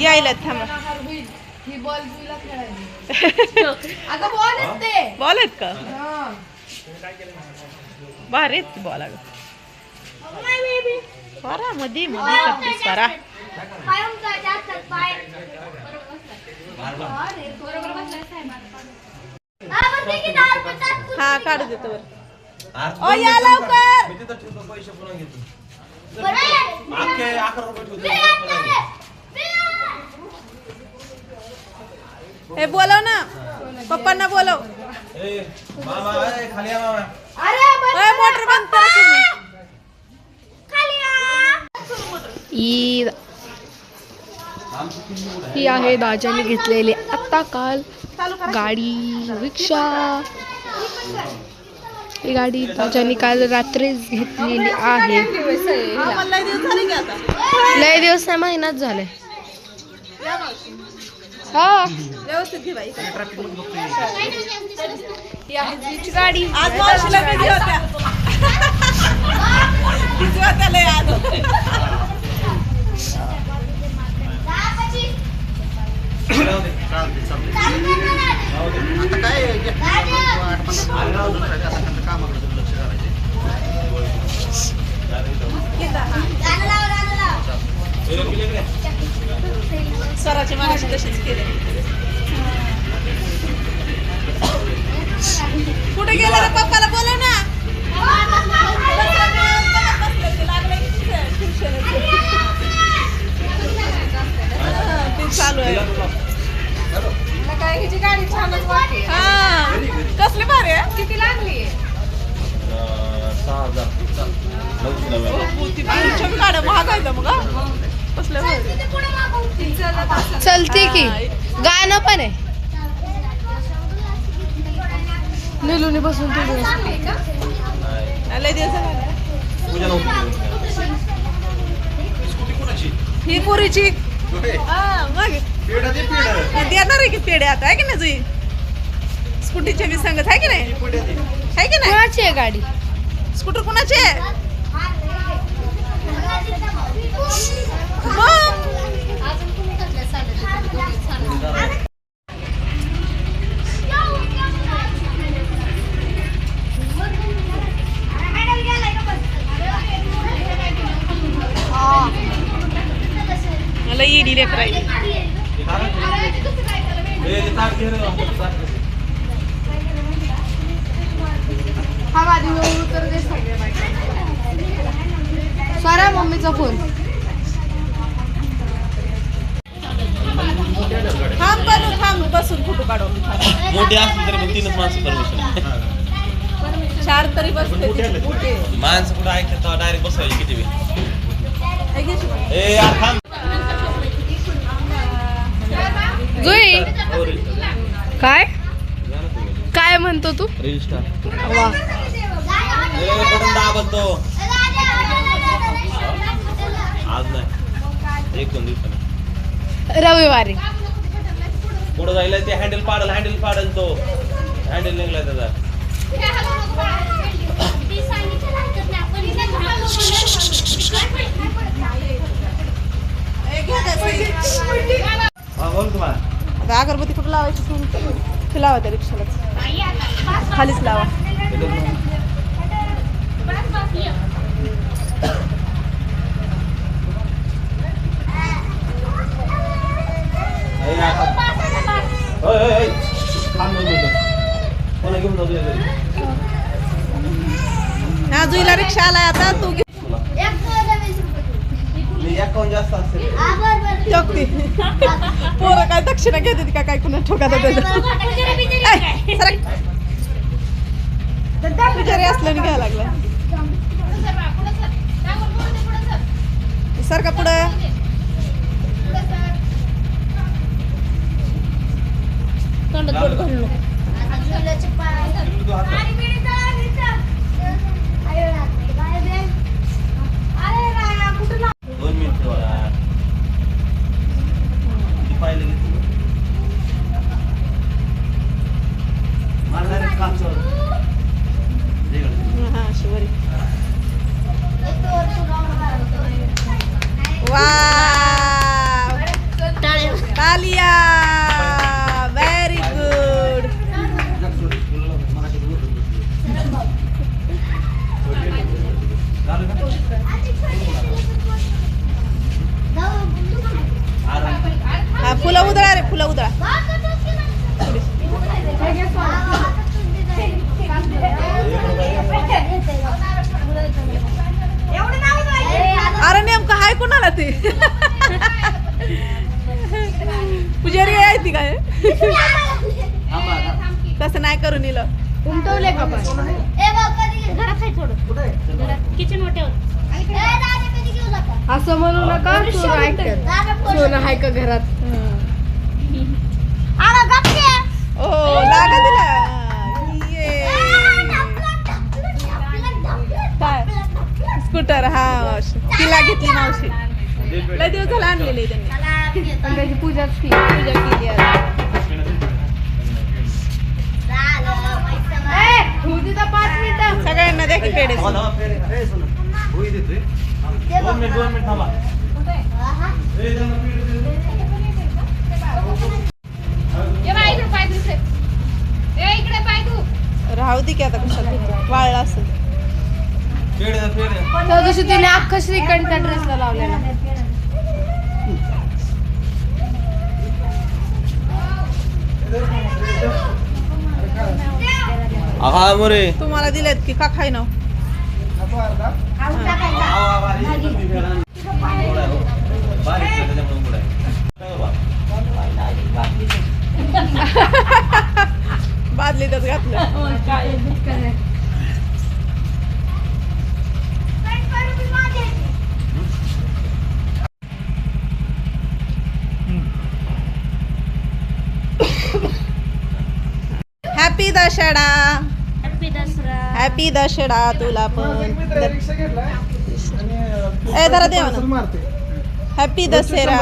यायला थांबा. बॉल आहेत का? भारी आहेत बॉल. अगं स्वरा मध्ये मध्ये करते स्वरा. हा काढू देतो वर. ओ या लवकर. हे बोलव ना पप्पांना बोलव. मोटर बंद कर. ही आहे दाजाने घेतलेली आत्ता काल गाडी रिक्षा. ही गाडी दाजाने काल रात्रीच घेतलेली आहे. लय दिवस नाही महिनाच झाले. हा व्यवस्थित घे बाई. ही आहे जीची गाडी. आज मावशीला कधी होत्या लय आज. स्वराची मागाशी तशीच केली. कुठे गेला रे? पप्पाला बोलव ना. ते चालू आहे. गाडी छानच वाटते. हा कसली भारी आहे. किती लागली? 6,000 गाड्या महाग आहेत मग. कसल्या चलते की गाणं पण आहे. निलूने बसून लय दिवस ही पुरीची. मग देणार आहे की पेढे आता आहे की नाही तुझी? स्कूटीच्या मी सांगत आहे की नाही? आहे की नाही? कोणाची आहे गाडी? स्कूटर कोणाची आहे? मला ईडी लेकर आहे. स्वरा मम्मीचा फोन. थांब बसून फोटो काढू. मोठी असली तरी मग 3च माणसं परमिशन. 4 तरी बसते माणसं कुठं ऐकत डायरेक्ट बसवायची किती वेळ. ए यार थांब. जुई काय काय म्हणतो तू? Reel star. वा बटन दाबल तो. आज नाही 1-2 दिवसांनी रविवारी पुढे जायला ते हँडल पाडल तो हँडल निघलाय त्याचा. आता अगरबत्ती कुठं लावायची? लावा त्या रिक्षालाच खालीच लावा. हा जुईला रिक्षा आलाय आता. तू जास्त असेल पोरं काय दक्षिणा घेतात का काय कुणा ठोका जरी असल्याने घ्यायला लागला. सर का पुढं तोंडात बोट घालू नको. वा हा फुलं उधळा रे, फुलं उधळा. अरे नेमकं हाय कोणाला ते पुजारी आहे ती काय तसं नाही करून दिलं. उमटवले का पण असं म्हणू नका. सोनं हाय का घरात? ओ लागा दिला. ये. काय स्कूटर हा मावशी तिला घेतली मावशी. लय दिवस झाला आणलेली त्यांनी पण त्याची पूजाच की. पूजा केली आज. सगळ्यांना द्या की पेढे. दोन मिनिट थांबा. राहू दे की आता कशाला वाळला असेल. त्या दिवशी तिने अख्खा श्रीखंड त्या ड्रेसला लावलेला. हा मोरे तुम्हाला दिलेत की का खाय ना. बादलीतच घातलं. हॅपी दशरा. हॅपी दशरा तुला पण. ए धरा देवा ना. हॅपी दसरा.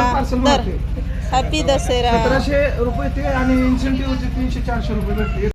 हॅपी दसरा. 1700 रुपये ते आणि इन्सेंटिव्ह 300-400 रुपये भेटते.